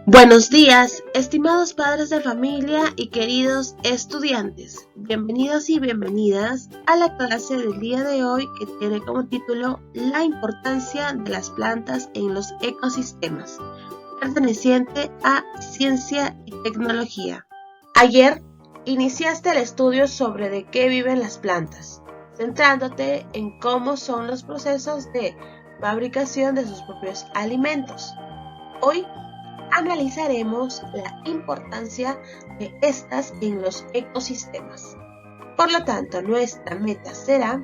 Buenos días, estimados padres de familia y queridos estudiantes. Bienvenidos y bienvenidas a la clase del día de hoy que tiene como título La importancia de las plantas en los ecosistemas, perteneciente a Ciencia y Tecnología. Ayer iniciaste el estudio sobre de qué viven las plantas, centrándote en cómo son los procesos de fabricación de sus propios alimentos. Hoy analizaremos la importancia de estas en los ecosistemas. Por lo tanto, nuestra meta será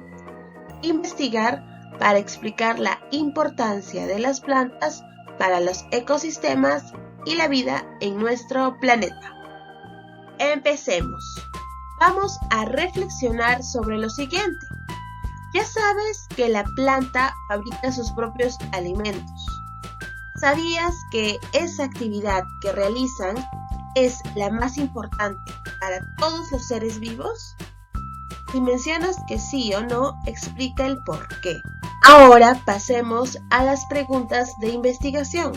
investigar para explicar la importancia de las plantas para los ecosistemas y la vida en nuestro planeta. Empecemos. Vamos a reflexionar sobre lo siguiente. Ya sabes que la planta fabrica sus propios alimentos. ¿Sabías que esa actividad que realizan es la más importante para todos los seres vivos? Si mencionas que sí o no, explica el por qué. Ahora pasemos a las preguntas de investigación.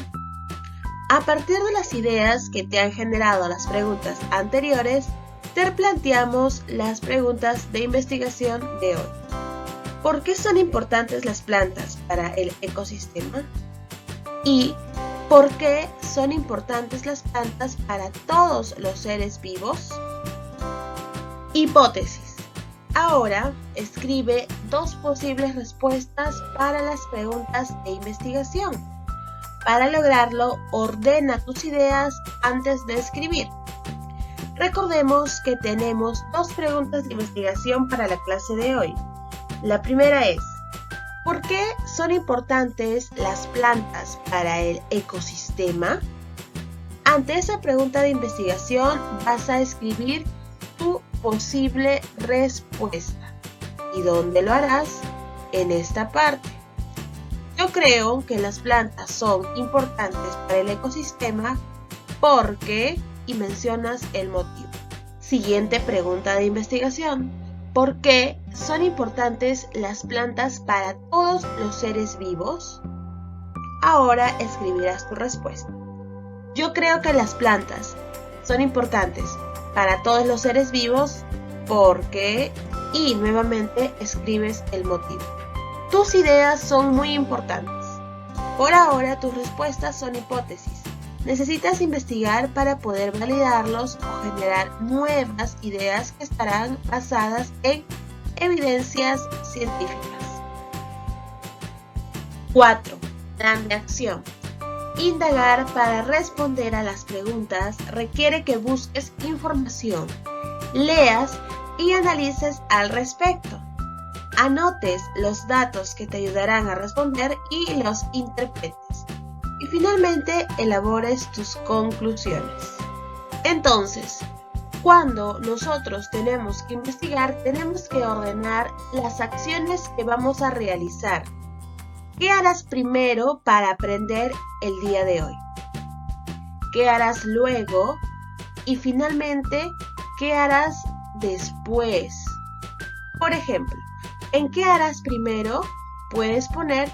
A partir de las ideas que te han generado las preguntas anteriores, te planteamos las preguntas de investigación de hoy. ¿Por qué son importantes las plantas para el ecosistema? ¿Y por qué son importantes las plantas para todos los seres vivos? Hipótesis. Ahora escribe dos posibles respuestas para las preguntas de investigación. Para lograrlo, ordena tus ideas antes de escribir. Recordemos que tenemos dos preguntas de investigación para la clase de hoy. La primera es: ¿por qué son importantes las plantas para el ecosistema? Ante esa pregunta de investigación vas a escribir tu posible respuesta. ¿Y dónde lo harás? En esta parte. Yo creo que las plantas son importantes para el ecosistema porque... y mencionas el motivo. Siguiente pregunta de investigación. ¿Por qué son importantes las plantas para todos los seres vivos? Ahora escribirás tu respuesta. Yo creo que las plantas son importantes para todos los seres vivos porque... y nuevamente escribes el motivo. Tus ideas son muy importantes. Por ahora tus respuestas son hipótesis. Necesitas investigar para poder validarlos o generar nuevas ideas que estarán basadas en evidencias científicas. 4. Plan de acción. Indagar para responder a las preguntas requiere que busques información, leas y analices al respecto. Anotes los datos que te ayudarán a responder y los interpretes. Y finalmente elabores tus conclusiones. Entonces, cuando nosotros tenemos que investigar, tenemos que ordenar las acciones que vamos a realizar. ¿Qué harás primero para aprender el día de hoy? ¿Qué harás luego? Y finalmente, ¿qué harás después? Por ejemplo, ¿en qué harás primero? Puedes poner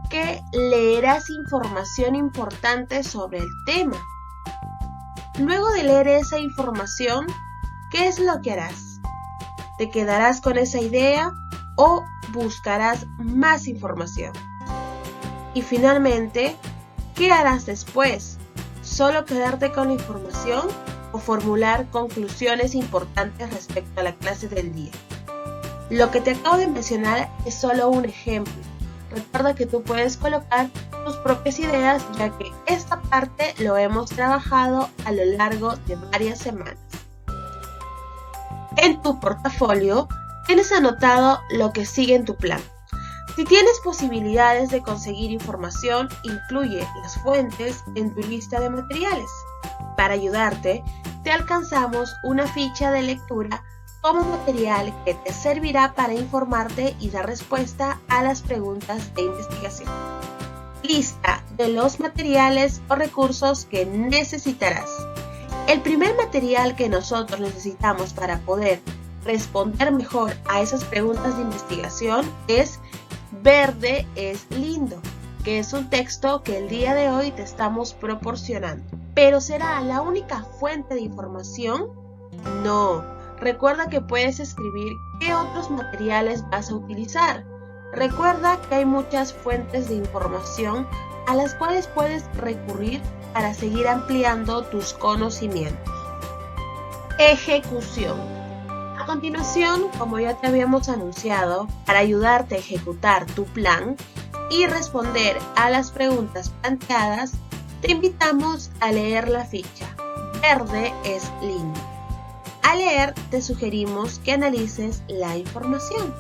que leerás información importante sobre el tema. Luego de leer esa información, ¿qué es lo que harás? ¿Te quedarás con esa idea o buscarás más información? Y finalmente, ¿qué harás después? ¿Solo quedarte con la información o formular conclusiones importantes respecto a la clase del día? Lo que te acabo de mencionar es solo un ejemplo. Recuerda que tú puedes colocar tus propias ideas, ya que esta parte lo hemos trabajado a lo largo de varias semanas. En tu portafolio tienes anotado lo que sigue en tu plan. Si tienes posibilidades de conseguir información, incluye las fuentes en tu lista de materiales. Para ayudarte, te alcanzamos una ficha de lectura como material que te servirá para informarte y dar respuesta a las preguntas de investigación. Lista de los materiales o recursos que necesitarás. El primer material que nosotros necesitamos para poder responder mejor a esas preguntas de investigación es Verde es lindo. que es un texto que el día de hoy te estamos proporcionando. ¿Pero será la única fuente de información? No. Recuerda que puedes escribir qué otros materiales vas a utilizar. Recuerda que hay muchas fuentes de información a las cuales puedes recurrir para seguir ampliando tus conocimientos. Ejecución. A continuación, como ya te habíamos anunciado, para ayudarte a ejecutar tu plan y responder a las preguntas planteadas, te invitamos a leer la ficha Verde es lindo. Al leer, te sugerimos que analices la información.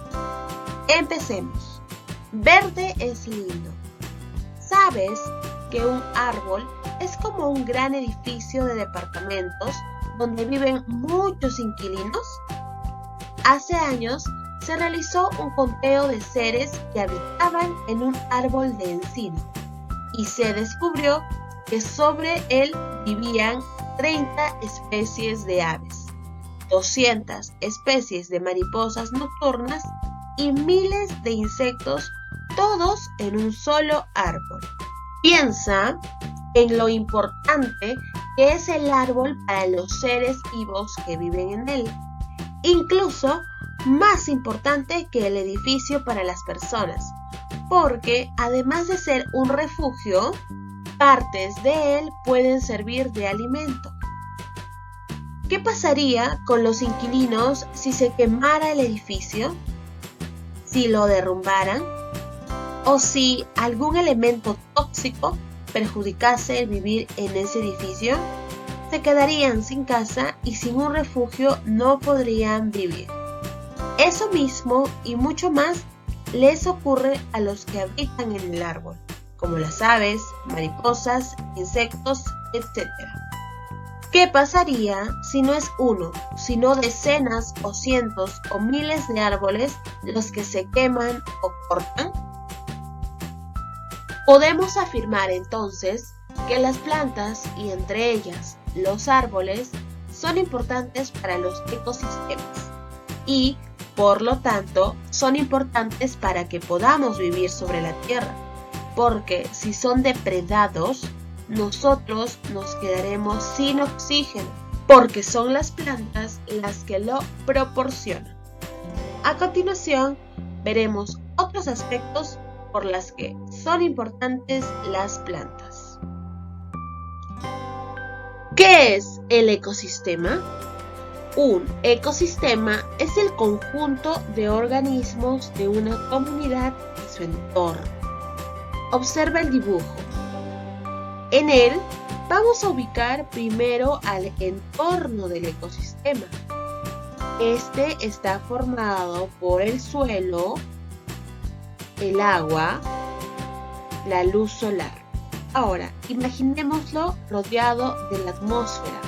Empecemos. Verde es lindo. ¿Sabes que un árbol es como un gran edificio de departamentos donde viven muchos inquilinos? Hace años se realizó un conteo de seres que habitaban en un árbol de encino y se descubrió que sobre él vivían 30 especies de aves, 200 especies de mariposas nocturnas y miles de insectos, todos en un solo árbol. Piensa en lo importante que es el árbol para los seres vivos que viven en él, incluso más importante que el edificio para las personas, porque además de ser un refugio, partes de él pueden servir de alimento. ¿Qué pasaría con los inquilinos si se quemara el edificio? ¿Si lo derrumbaran? ¿O si algún elemento tóxico perjudicase el vivir en ese edificio? Se quedarían sin casa y sin un refugio no podrían vivir. Eso mismo y mucho más les ocurre a los que habitan en el árbol, como las aves, mariposas, insectos, etc. ¿Qué pasaría si no es uno, sino decenas o cientos o miles de árboles los que se queman o cortan? Podemos afirmar entonces que las plantas, y entre ellas los árboles, son importantes para los ecosistemas y, por lo tanto, son importantes para que podamos vivir sobre la Tierra, porque si son depredados, nosotros nos quedaremos sin oxígeno, porque son las plantas las que lo proporcionan. A continuación, veremos otros aspectos por las que son importantes las plantas. ¿Qué es el ecosistema? Un ecosistema es el conjunto de organismos de una comunidad y su entorno. Observa el dibujo. En él vamos a ubicar primero al entorno del ecosistema. Este está formado por el suelo, el agua, la luz solar. Ahora, imaginémoslo rodeado de la atmósfera,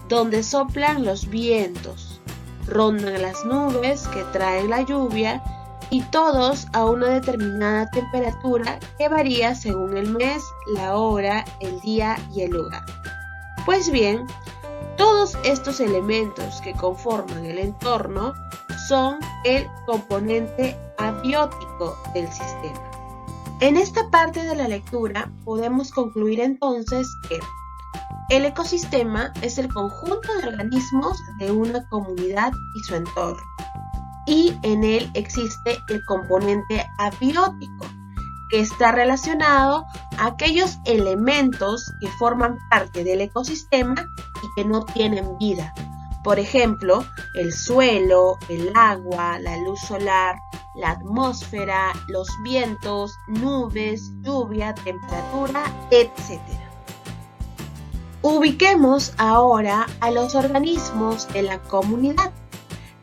donde soplan los vientos, rondan las nubes que traen la lluvia y todos a una determinada temperatura que varía según el mes, la hora, el día y el lugar. Pues bien, todos estos elementos que conforman el entorno son el componente abiótico del sistema. En esta parte de la lectura podemos concluir entonces que el ecosistema es el conjunto de organismos de una comunidad y su entorno, y en él existe el componente abiótico, que está relacionado a aquellos elementos que forman parte del ecosistema y que no tienen vida. Por ejemplo, el suelo, el agua, la luz solar, la atmósfera, los vientos, nubes, lluvia, temperatura, etc. Ubiquemos ahora a los organismos de la comunidad.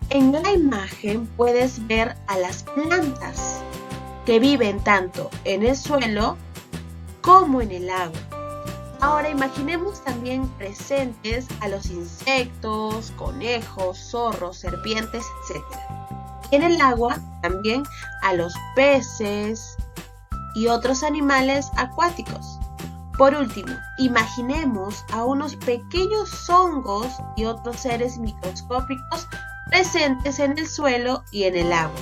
En la imagen puedes ver a las plantas que viven tanto en el suelo como en el agua. Ahora imaginemos también presentes a los insectos, conejos, zorros, serpientes, etc. Y en el agua también a los peces y otros animales acuáticos. Por último, imaginemos a unos pequeños hongos y otros seres microscópicos presentes en el suelo y en el agua.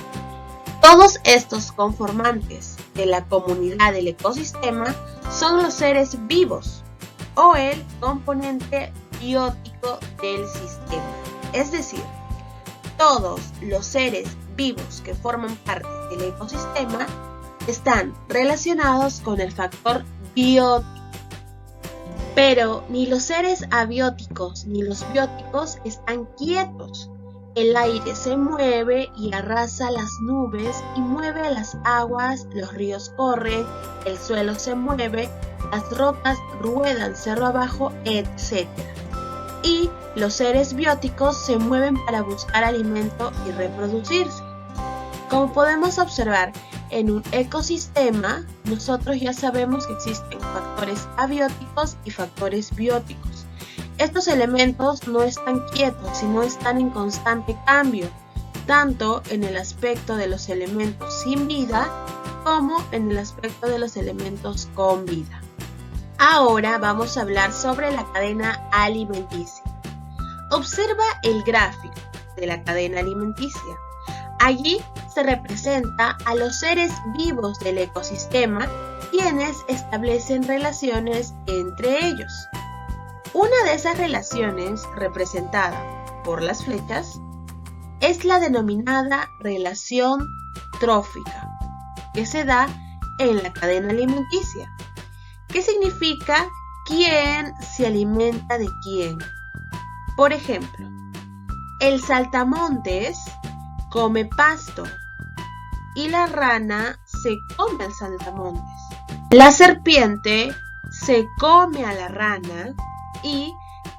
Todos estos conformantes de la comunidad del ecosistema son los seres vivos o el componente biótico del sistema. Es decir, todos los seres vivos que forman parte del ecosistema están relacionados con el factor biótico. Pero ni los seres abióticos ni los bióticos están quietos. El aire se mueve y arrasa las nubes y mueve las aguas, los ríos corren, el suelo se mueve, las rocas ruedan cerro abajo, etc. Y los seres bióticos se mueven para buscar alimento y reproducirse. Como podemos observar, en un ecosistema, nosotros ya sabemos que existen factores abióticos y factores bióticos. Estos elementos no están quietos, sino están en constante cambio, tanto en el aspecto de los elementos sin vida como en el aspecto de los elementos con vida. Ahora vamos a hablar sobre la cadena alimenticia. Observa el gráfico de la cadena alimenticia. Allí se representa a los seres vivos del ecosistema, quienes establecen relaciones entre ellos. Una de esas relaciones, representada por las flechas, es la denominada relación trófica, que se da en la cadena alimenticia. ¿Qué significa quién se alimenta de quién? Por ejemplo, el saltamontes come pasto y la rana se come al saltamontes. La serpiente se come a la rana y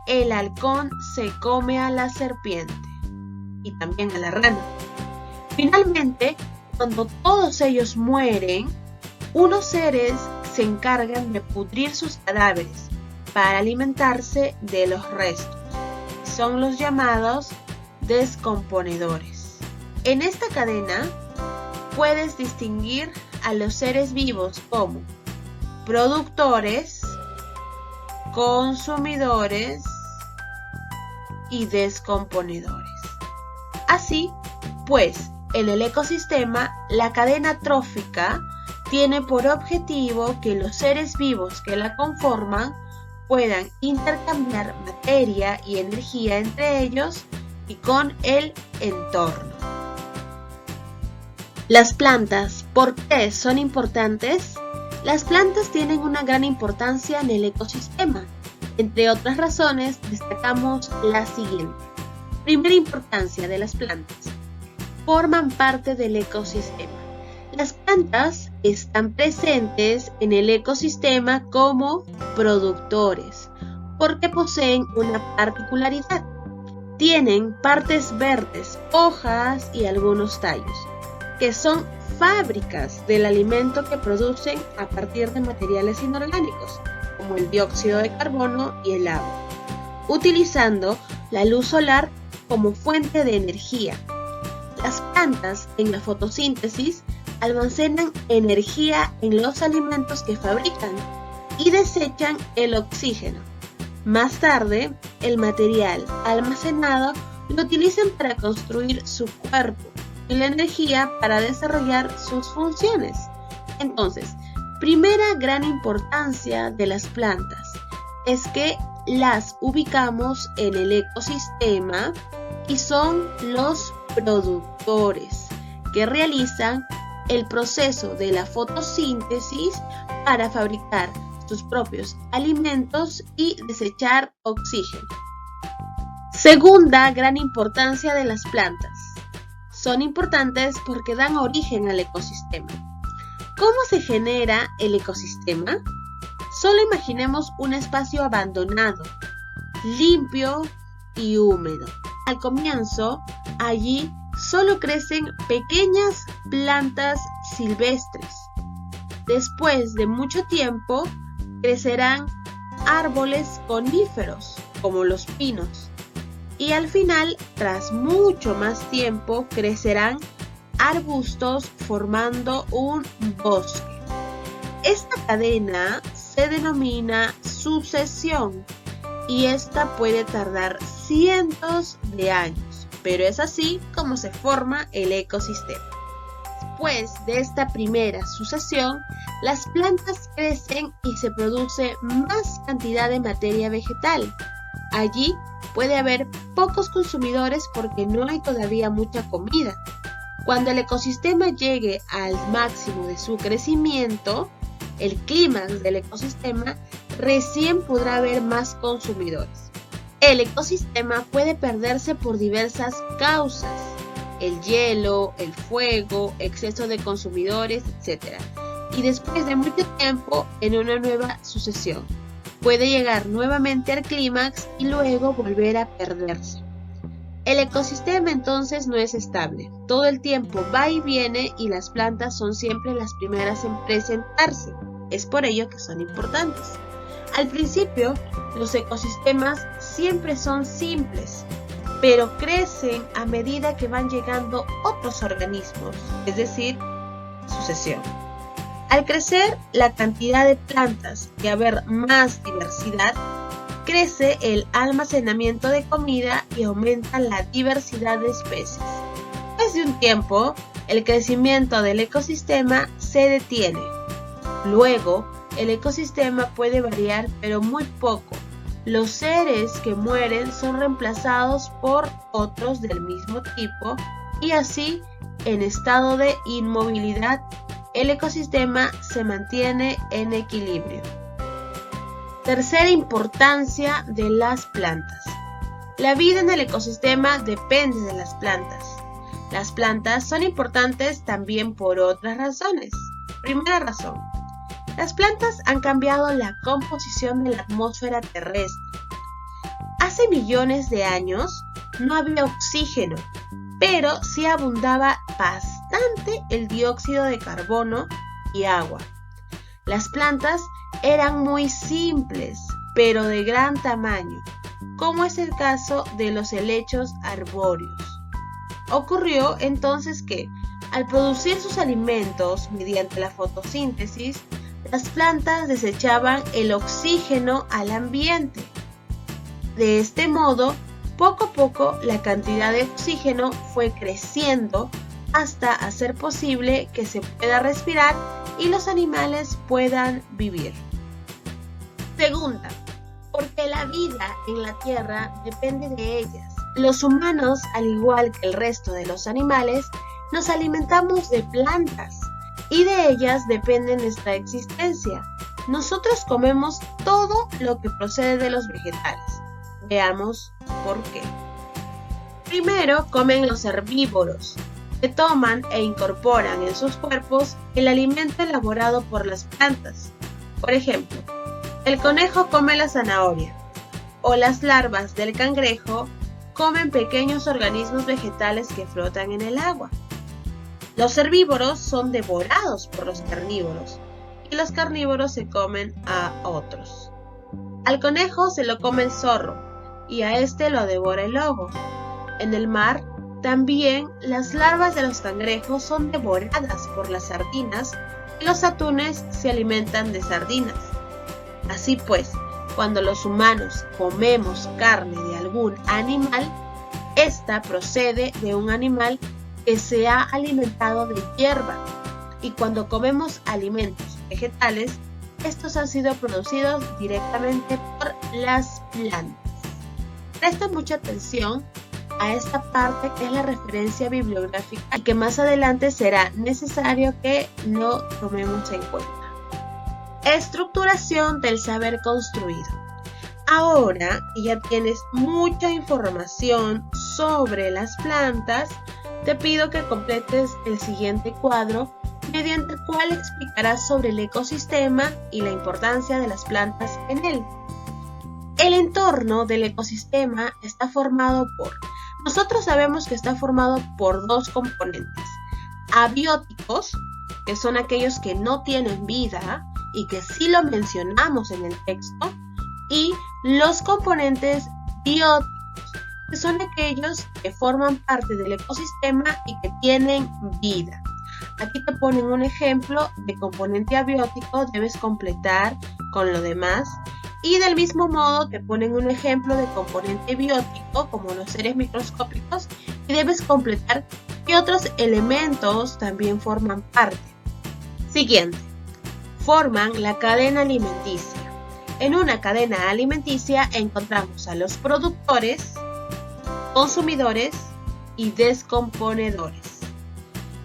el halcón se come a la serpiente y también a la rana. Finalmente, cuando todos ellos mueren, unos seres se encargan de pudrir sus cadáveres para alimentarse de los restos. Son los llamados descomponedores. En esta cadena puedes distinguir a los seres vivos como productores, consumidores y descomponedores. Así pues, en el ecosistema, la cadena trófica tiene por objetivo que los seres vivos que la conforman puedan intercambiar materia y energía entre ellos y con el entorno. Las plantas, ¿por qué son importantes? Las plantas tienen una gran importancia en el ecosistema. Entre otras razones, destacamos la siguiente. Primera importancia de las plantas. Forman parte del ecosistema. Las plantas están presentes en el ecosistema como productores, porque poseen una particularidad. Tienen partes verdes, hojas y algunos tallos, que son fábricas del alimento que producen a partir de materiales inorgánicos, como el dióxido de carbono y el agua, utilizando la luz solar como fuente de energía. Las plantas, en la fotosíntesis, almacenan energía en los alimentos que fabrican y desechan el oxígeno. Más tarde, el material almacenado lo utilizan para construir su cuerpo y la energía para desarrollar sus funciones. Entonces, primera gran importancia de las plantas es que las ubicamos en el ecosistema y son los productores que realizan el proceso de la fotosíntesis para fabricar sus propios alimentos y desechar oxígeno. Segunda gran importancia de las plantas. Son importantes porque dan origen al ecosistema. ¿Cómo se genera el ecosistema? Solo imaginemos un espacio abandonado, limpio y húmedo. Al comienzo, allí solo crecen pequeñas plantas silvestres. Después de mucho tiempo, crecerán árboles coníferos, como los pinos. Y al final, tras mucho más tiempo, crecerán arbustos formando un bosque. Esta cadena se denomina sucesión y esta puede tardar cientos de años, pero es así como se forma el ecosistema. Después de esta primera sucesión, las plantas crecen y se produce más cantidad de materia vegetal. Allí puede haber pocos consumidores porque no hay todavía mucha comida. Cuando el ecosistema llegue al máximo de su crecimiento, el clímax del ecosistema, recién podrá haber más consumidores. El ecosistema puede perderse por diversas causas: el hielo, el fuego, exceso de consumidores, etc. Y después de mucho tiempo, en una nueva sucesión, puede llegar nuevamente al clímax y luego volver a perderse. El ecosistema entonces no es estable, todo el tiempo va y viene y las plantas son siempre las primeras en presentarse. Es por ello que son importantes. Al principio, los ecosistemas siempre son simples, pero crecen a medida que van llegando otros organismos, es decir, sucesión. Al crecer la cantidad de plantas y haber más diversidad, crece el almacenamiento de comida y aumenta la diversidad de especies. Después de un tiempo, el crecimiento del ecosistema se detiene. Luego, el ecosistema puede variar, pero muy poco. Los seres que mueren son reemplazados por otros del mismo tipo y así, en estado de inmovilidad, el ecosistema se mantiene en equilibrio. Tercera importancia de las plantas. La vida en el ecosistema depende de las plantas. Las plantas son importantes también por otras razones. Primera razón: las plantas han cambiado la composición de la atmósfera terrestre. Hace millones de años no había oxígeno, pero sí abundaba bastante el dióxido de carbono y agua. Las plantas eran muy simples, pero de gran tamaño, como es el caso de los helechos arbóreos. Ocurrió entonces que, al producir sus alimentos mediante la fotosíntesis, las plantas desechaban el oxígeno al ambiente. De este modo, poco a poco la cantidad de oxígeno fue creciendo hasta hacer posible que se pueda respirar y los animales puedan vivir. Segunda, porque la vida en la Tierra depende de ellas. Los humanos, al igual que el resto de los animales, nos alimentamos de plantas y de ellas depende nuestra existencia. Nosotros comemos todo lo que procede de los vegetales. Veamos por qué. Primero, comen los herbívoros, que toman e incorporan en sus cuerpos el alimento elaborado por las plantas. Por ejemplo, el conejo come la zanahoria, o las larvas del cangrejo comen pequeños organismos vegetales que flotan en el agua. Los herbívoros son devorados por los carnívoros, y los carnívoros se comen a otros. Al conejo se lo come el zorro, y a este lo devora el lobo. En el mar, también las larvas de los cangrejos son devoradas por las sardinas y los atunes se alimentan de sardinas. Así pues, cuando los humanos comemos carne de algún animal, esta procede de un animal que se ha alimentado de hierba, y cuando comemos alimentos vegetales, estos han sido producidos directamente por las plantas. Presta mucha atención a esta parte que es la referencia bibliográfica y que más adelante será necesario que lo tomemos en cuenta. Estructuración del saber construido. Ahora que ya tienes mucha información sobre las plantas, te pido que completes el siguiente cuadro, mediante el cual explicarás sobre el ecosistema y la importancia de las plantas en él. El entorno del ecosistema está formado por... Nosotros sabemos que está formado por dos componentes: abióticos, que son aquellos que no tienen vida y que sí lo mencionamos en el texto, y los componentes bióticos, que son aquellos que forman parte del ecosistema y que tienen vida. Aquí te ponen un ejemplo de componente abiótico, debes completar con lo demás. Y del mismo modo te ponen un ejemplo de componente biótico, como los seres microscópicos, y debes completar ¿Qué otros elementos también forman parte? Siguiente. Forman la cadena alimenticia. En una cadena alimenticia encontramos a los productores, consumidores y descomponedores.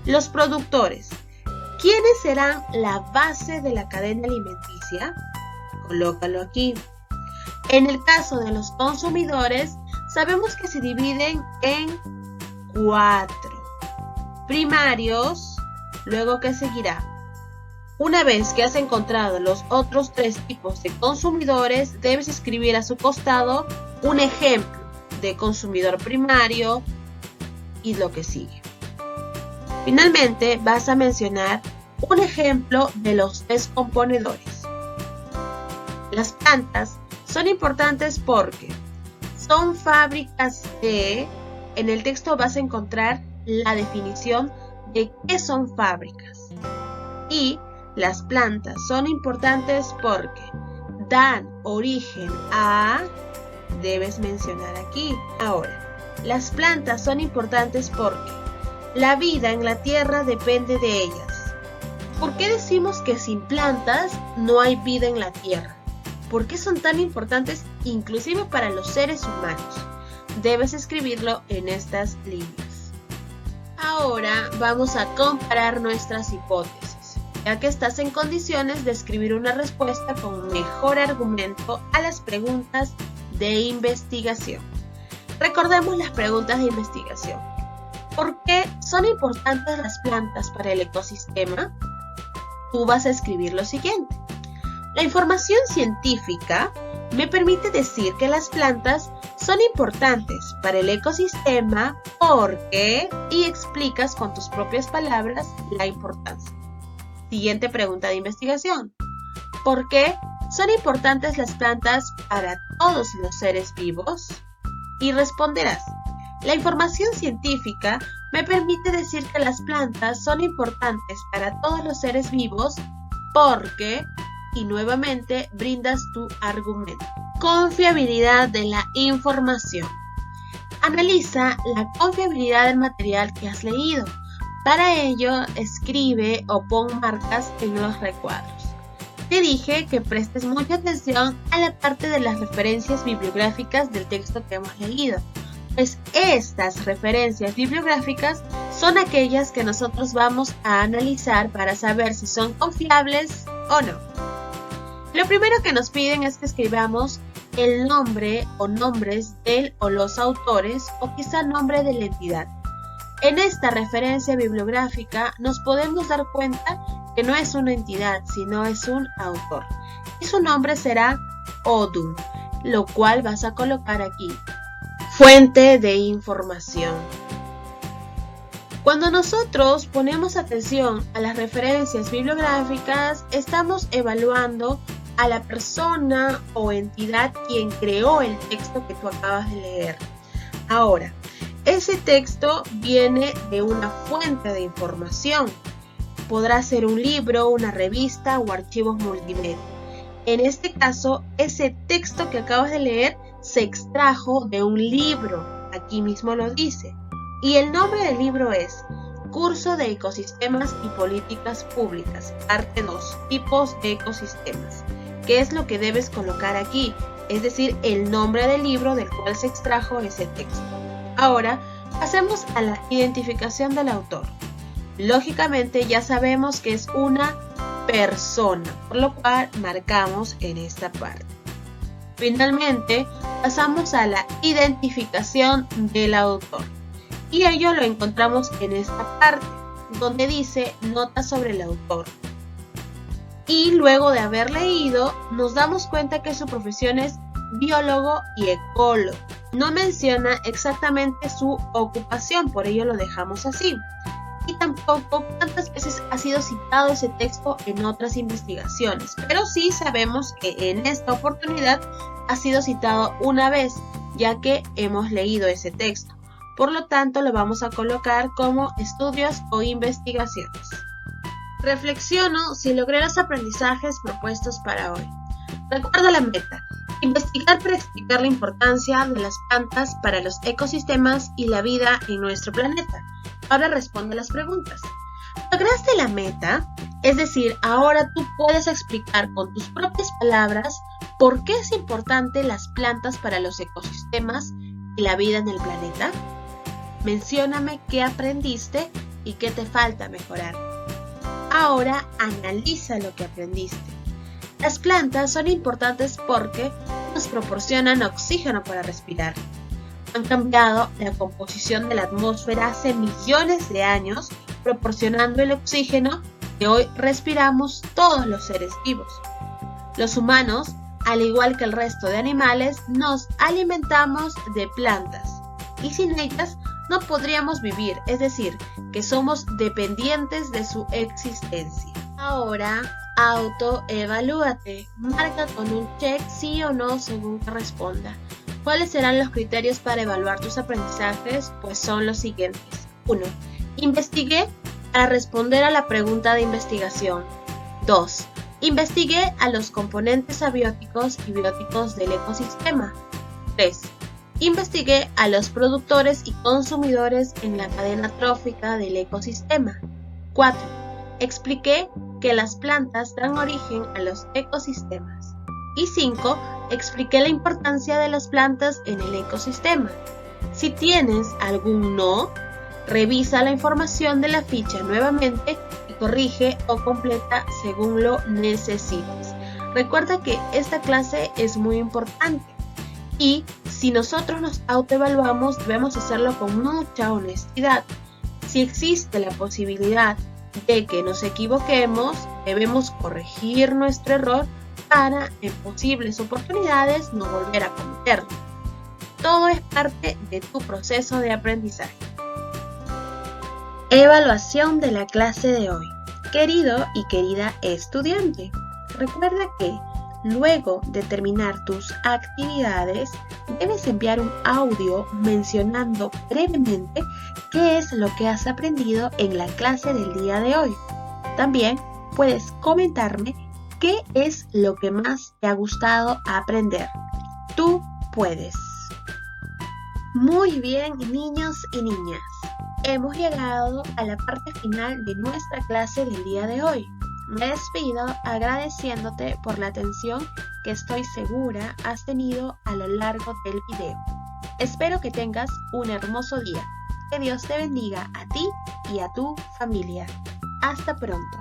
Los productores. ¿Quiénes serán la base de la cadena alimenticia? Colócalo aquí. En el caso de los consumidores, sabemos que se dividen en 4. Primarios, luego ¿qué seguirá? Una vez que has encontrado los otros 3 tipos de consumidores, debes escribir a su costado un ejemplo de consumidor primario y lo que sigue. Finalmente, vas a mencionar un ejemplo de los descomponedores. Las plantas son importantes porque son fábricas de... En el texto vas a encontrar la definición de qué son fábricas. Y las plantas son importantes porque dan origen a... Debes mencionar aquí. Ahora, las plantas son importantes porque la vida en la tierra depende de ellas. ¿Por qué decimos que sin plantas no hay vida en la tierra? ¿Por qué son tan importantes inclusive para los seres humanos? Debes escribirlo en estas líneas. Ahora vamos a comparar nuestras hipótesis, ya que estás en condiciones de escribir una respuesta con mejor argumento a las preguntas de investigación. Recordemos las preguntas de investigación. ¿Por qué son importantes las plantas para el ecosistema? Tú vas a escribir lo siguiente. La información científica me permite decir que las plantas son importantes para el ecosistema porque... y explicas con tus propias palabras la importancia. Siguiente pregunta de investigación. ¿Por qué son importantes las plantas para todos los seres vivos? Y responderás. La información científica me permite decir que las plantas son importantes para todos los seres vivos porque... y nuevamente brindas tu argumento. Confiabilidad de la información. Analiza la confiabilidad del material que has leído. Para ello, escribe o pon marcas en los recuadros. Te dije que prestes mucha atención a la parte de las referencias bibliográficas del texto que hemos leído, pues estas referencias bibliográficas son aquellas que nosotros vamos a analizar para saber si son confiables o no. Lo primero que nos piden es que escribamos el nombre o nombres del o los autores o quizá nombre de la entidad. En esta referencia bibliográfica nos podemos dar cuenta que no es una entidad, sino es un autor. Y su nombre será Odum, lo cual vas a colocar aquí. Fuente de información. Cuando nosotros ponemos atención a las referencias bibliográficas, estamos evaluando a la persona o entidad quien creó el texto que tú acabas de leer. Ahora, ese texto viene de una fuente de información. Podrá ser un libro, una revista o archivos multimedia. En este caso, ese texto que acabas de leer se extrajo de un libro. Aquí mismo lo dice. Y el nombre del libro es Curso de Ecosistemas y Políticas Públicas, parte 2, Tipos de Ecosistemas. ¿Qué es lo que debes colocar aquí? Es decir, el nombre del libro del cual se extrajo ese texto. Ahora, pasemos a la identificación del autor. Lógicamente ya sabemos que es una persona, por lo cual marcamos en esta parte. Finalmente, pasamos a la identificación del autor. Y ello lo encontramos en esta parte, donde dice nota sobre el autor. Y luego de haber leído, nos damos cuenta que su profesión es biólogo y ecólogo. No menciona exactamente su ocupación, por ello lo dejamos así. Y tampoco cuántas veces ha sido citado ese texto en otras investigaciones. Pero sí sabemos que en esta oportunidad ha sido citado una vez, ya que hemos leído ese texto. Por lo tanto, lo vamos a colocar como estudios o investigaciones. Reflexiono si logré los aprendizajes propuestos para hoy. Recuerda la meta: investigar para explicar la importancia de las plantas para los ecosistemas y la vida en nuestro planeta. Ahora responde las preguntas. ¿Lograste la meta? Es decir, ahora tú puedes explicar con tus propias palabras por qué es importante las plantas para los ecosistemas y la vida en el planeta. Mencióname qué aprendiste y qué te falta mejorar. Ahora analiza lo que aprendiste. Las plantas son importantes porque nos proporcionan oxígeno para respirar. Han cambiado la composición de la atmósfera hace millones de años, proporcionando el oxígeno que hoy respiramos todos los seres vivos. Los humanos, al igual que el resto de animales, nos alimentamos de plantas y sin ellas no podríamos vivir, es decir, que somos dependientes de su existencia. Ahora, autoevalúate, marca con un check sí o no según que responda. ¿Cuáles serán los criterios para evaluar tus aprendizajes? Pues son los siguientes. 1. Investigué para responder a la pregunta de investigación. 2. Investigué a los componentes abióticos y bióticos del ecosistema. 3. Investigué a los productores y consumidores en la cadena trófica del ecosistema. 4. Expliqué que las plantas dan origen a los ecosistemas. Y 5. Expliqué la importancia de las plantas en el ecosistema. Si tienes algún no, revisa la información de la ficha nuevamente y corrige o completa según lo necesites. Recuerda que esta clase es muy importante y si nosotros nos autoevaluamos debemos hacerlo con mucha honestidad. Si existe la posibilidad de que nos equivoquemos, debemos corregir nuestro error para en posibles oportunidades no volver a cometerlo. Todo es parte de tu proceso de aprendizaje. Evaluación de la clase de hoy. Querido y querida estudiante, recuerda que luego de terminar tus actividades, debes enviar un audio mencionando brevemente qué es lo que has aprendido en la clase del día de hoy. También puedes comentarme qué es lo que más te ha gustado aprender. Tú puedes. Muy bien, niños y niñas. Hemos llegado a la parte final de nuestra clase del día de hoy. Me despido agradeciéndote por la atención que estoy segura has tenido a lo largo del video. Espero que tengas un hermoso día. Que Dios te bendiga a ti y a tu familia. Hasta pronto.